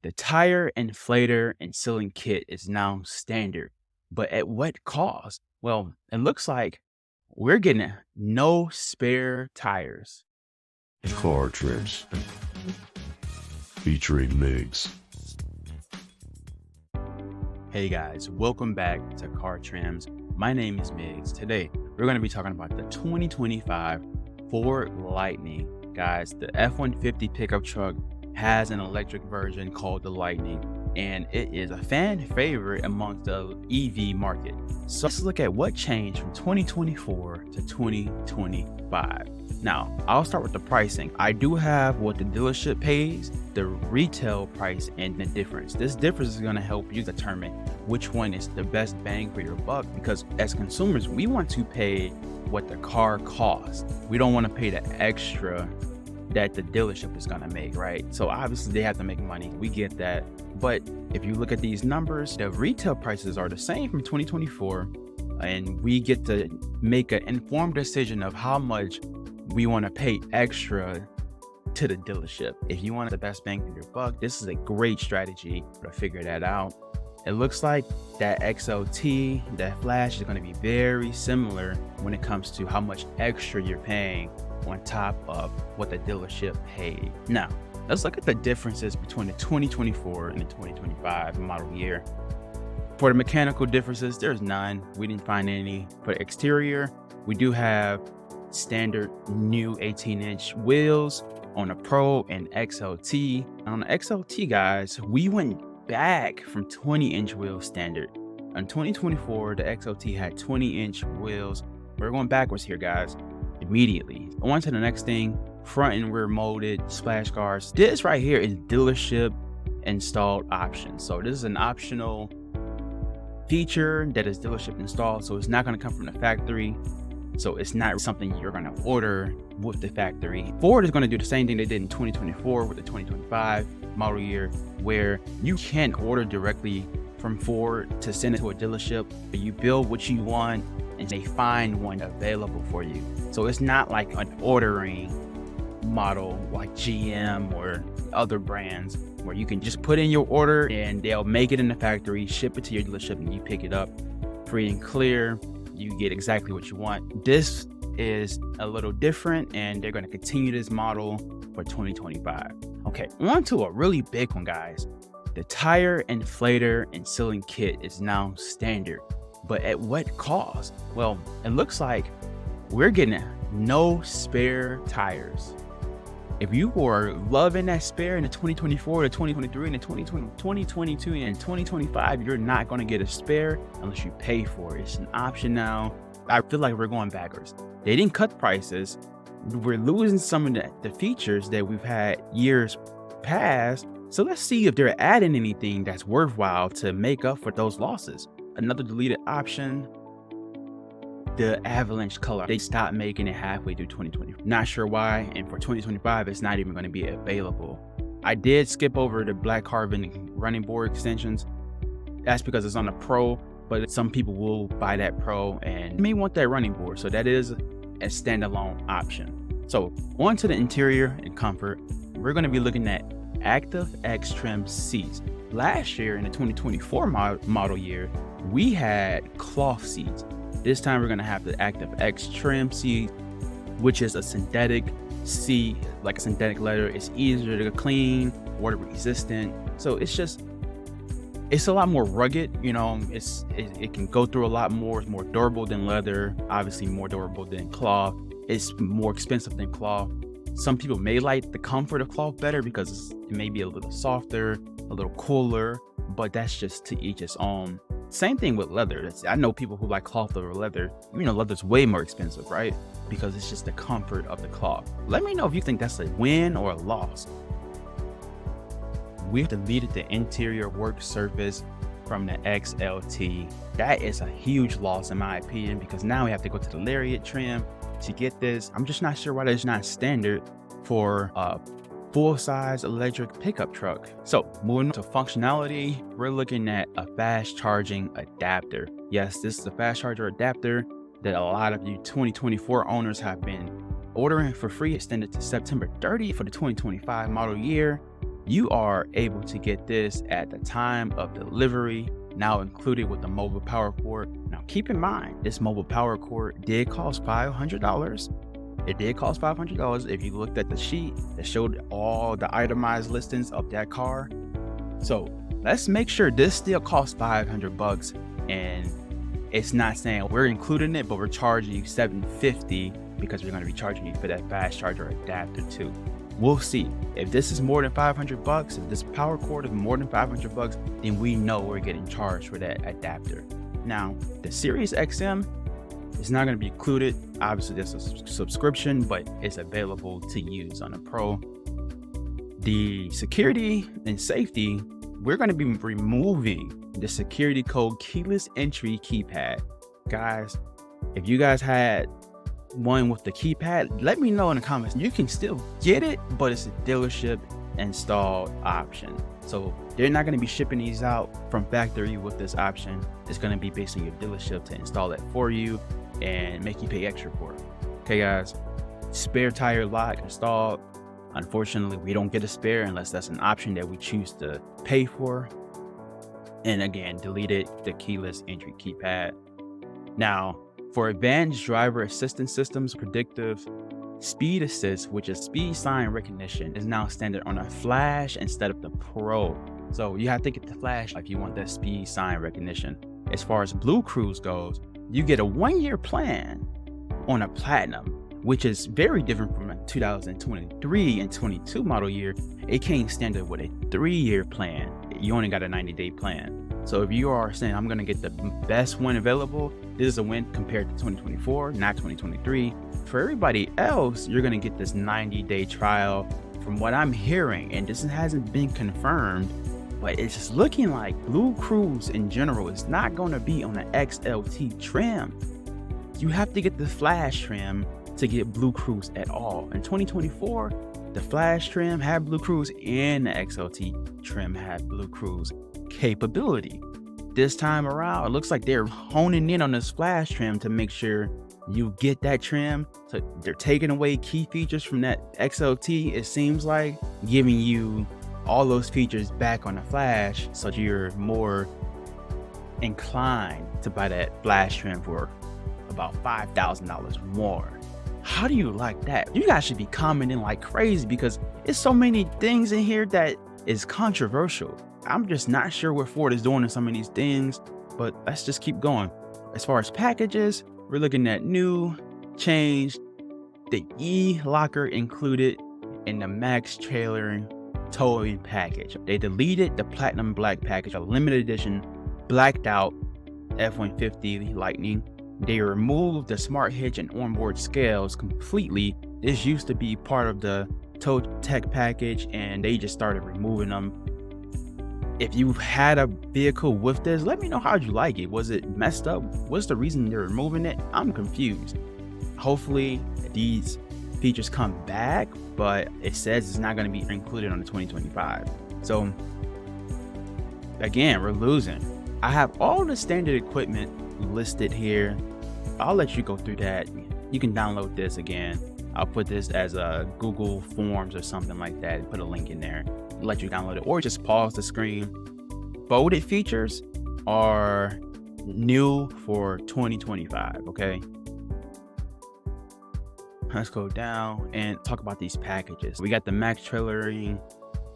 The tire inflator and sealing kit is now standard, but at what cost? Well, it looks like we're getting no spare tires. Car trims featuring Miggs. Hey guys, welcome back to Car Trims. My name is Miggs. Today, we're going to be talking about the 2025 Ford Lightning. Guys, the F-150 pickup truck has an electric version called the Lightning, and it is a fan favorite amongst the EV market. So let's look at what changed from 2024 to 2025. Now, I'll start with the pricing. I do have what the dealership pays, the retail price, and the difference. This difference is going to help you determine which one is the best bang for your buck, because as consumers, we want to pay what the car costs. We don't want to pay the extra that the dealership is going to make, right? So obviously they have to make money. We get that. But if you look at these numbers, the retail prices are the same from 2024, and we get to make an informed decision of how much we want to pay extra to the dealership. If you want the best bang for your buck, this is a great strategy to figure that out. It looks like that XLT, that Flash, is going to be very similar when it comes to how much extra you're paying on top of what the dealership paid. Now, let's look at the differences between the 2024 and the 2025 model year. For the mechanical differences, there's none. We didn't find any. For the exterior, we do have standard new 18-inch wheels on the Pro and XLT. On the XLT, guys, we went back from 20-inch wheels standard. In 2024, the XLT had 20-inch wheels. We're going backwards here, guys, immediately. On to the next thing, front and rear molded splash guards. This right here is dealership installed option. So this is an optional feature that is dealership installed. So it's not going to come from the factory. So it's not something you're going to order with the factory. Ford is going to do the same thing they did in 2024 with the 2025 model year, where you can order directly from Ford to send it to a dealership, but you build what you want and they find one available for you. So it's not like an ordering model like GM or other brands where you can just put in your order and they'll make it in the factory, ship it to your dealership, and you pick it up free and clear. You get exactly what you want. This is a little different, and they're going to continue this model for 2025. Okay, on to a really big one, guys. The tire inflator and sealing kit is now standard, but at what cost? Well, it looks like we're getting no spare tires. If you were loving that spare in the 2024, the 2023, and the 2022, and 2025, you're not going to get a spare unless you pay for it. It's an option now. I feel like we're going backwards. They didn't cut prices. We're losing some of the features that we've had years past. So let's see if they're adding anything that's worthwhile to make up for those losses. Another deleted option, the avalanche color. They stopped making it halfway through 2020. Not sure why, and for 2025, it's not even going to be available. I did skip over the black carbon running board extensions. That's because it's on the Pro, but some people will buy that Pro and may want that running board. So that is a standalone option. So on to the interior and comfort. We're going to be looking at Active X trim seats. Last year in the 2024 model year, we had cloth seats. This time we're going to have the Active X trim seat, which is a synthetic seat, like a synthetic leather. It's easier to clean, water resistant. So it's a lot more rugged. You know, it can go through a lot more. It's more durable than leather, obviously more durable than cloth. It's more expensive than cloth. Some people may like the comfort of cloth better because it may be a little softer, a little cooler, but that's just to each its own. Same thing with leather. I know people who like cloth over leather. You know, leather's way more expensive, right? Because it's just the comfort of the cloth. Let me know if you think that's a win or a loss. We've deleted the interior work surface from the XLT. That is a huge loss in my opinion, because now we have to go to the Lariat trim to get this. I'm just not sure why that's not standard for a full-size electric pickup truck. So moving to functionality, we're looking at a fast charging adapter. Yes, this is a fast charger adapter that a lot of you 2024 owners have been ordering for free, extended to September 30th for the 2025 model year. you are able to get this at the time of delivery, now included with the mobile power cord. Now keep in mind, this mobile power cord did cost $500. It did cost $500 if you looked at the sheet that showed all the itemized listings of that car. So let's make sure this still costs $500, and it's not saying we're including it, but we're charging you $750 because we're going to be charging you for that fast charger adapter too. We'll see. If this is more than $500, if this power cord is more than $500, then we know we're getting charged for that adapter. Now, the Sirius XM is not going to be included. Obviously, there's a subscription, but it's available to use on a Pro. The security and safety, we're going to be removing the security code keyless entry keypad. Guys, if you guys had one with the keypad, let me know in the comments. You can still get it, but it's a dealership installed option. So they're not going to be shipping these out from factory with this option. It's going to be based on your dealership to install it for you and make you pay extra for it. Okay guys, spare tire lock installed. Unfortunately, we don't get a spare unless that's an option that we choose to pay for. And again, deleted the keyless entry keypad. Now, for advanced driver assistance systems, predictive speed assist, which is speed sign recognition, is now standard on a Flash instead of the Pro. So you have to get the Flash if you want that speed sign recognition. As far as BlueCruise goes, you get a 1-year plan on a Platinum, which is very different from a 2023 and 22 model year. It came standard with a 3-year plan. You only got a 90-day plan. So if you are saying, I'm going to get the best one available, this is a win compared to 2024, not 2023. For everybody else, you're going to get this 90-day trial. From what I'm hearing, and this hasn't been confirmed, but it's just looking like BlueCruise in general is not going to be on the XLT trim. You have to get the Flash trim to get BlueCruise at all. In 2024, the Flash trim had BlueCruise and the XLT trim had BlueCruise capability. This time around, it looks like they're honing in on this Flash trim to make sure you get that trim. So they're taking away key features from that XLT, it seems like, giving you all those features back on the Flash, so you're more inclined to buy that Flash trim for about $5,000 more. How do you like that? You guys should be commenting like crazy because it's so many things in here that is controversial. I'm just not sure what Ford is doing in some of these things, but let's just keep going. As far as packages, we're looking at new, changed, the e-locker included in the max trailer towing package. They deleted the platinum black package, a limited edition blacked out F-150 Lightning. They removed the smart hitch and onboard scales completely. This used to be part of the tow tech package and they just started removing them. If you had a vehicle with this, let me know how'd you like it. Was it messed up? What's the reason they're removing it? I'm confused. Hopefully these features come back, but it says it's not going to be included on the 2025. So again, we're losing. I have all the standard equipment listed here. I'll let you go through that. You can download this again. I'll put this as a Google Forms or something like that and put a link in there. Let you download it, or just pause the screen. Bolded features are new for 2025. Okay, let's go down and talk about these packages. We got the max trailering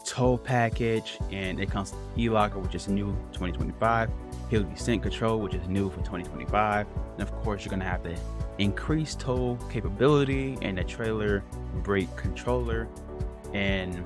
tow package, and it comes with e-locker, which is new 2025. Hill descent control, which is new for 2025. And of course, you're gonna have the increased tow capability and the trailer brake controller. And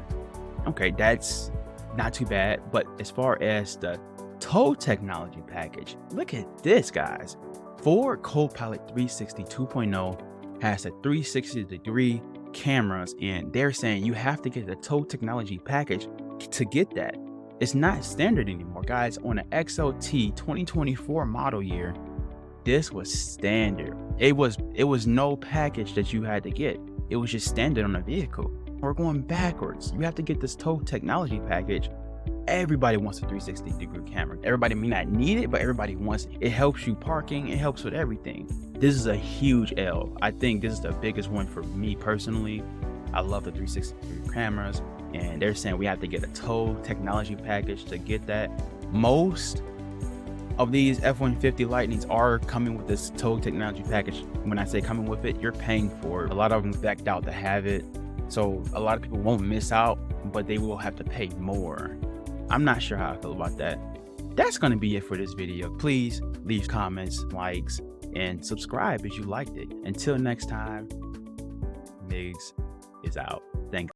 okay, that's not too bad. But as far as the tow technology package, look at this, guys. Ford Copilot 360 2.0 has a 360-degree cameras, and they're saying you have to get the tow technology package to get that. It's not standard anymore, guys. On an XLT 2024 model year, this was standard. It was no package that you had to get. It was just standard on the vehicle. We're going backwards. You have to get this tow technology package. Everybody wants a 360-degree camera. Everybody may not need it, but everybody wants it. It helps you parking. It helps with everything. This is a huge L. I think this is the biggest one for me personally. I love the 360-degree cameras, and they're saying we have to get a tow technology package to get that. Most of these F-150 Lightnings are coming with this tow technology package. When I say coming with it, you're paying for it. A lot of them backed out to have it, so a lot of people won't miss out, but they will have to pay more. I'm not sure how I feel about that. That's going to be it for this video. Please leave comments, likes, and subscribe if you liked it. Until next time, Miggs is out. Thanks.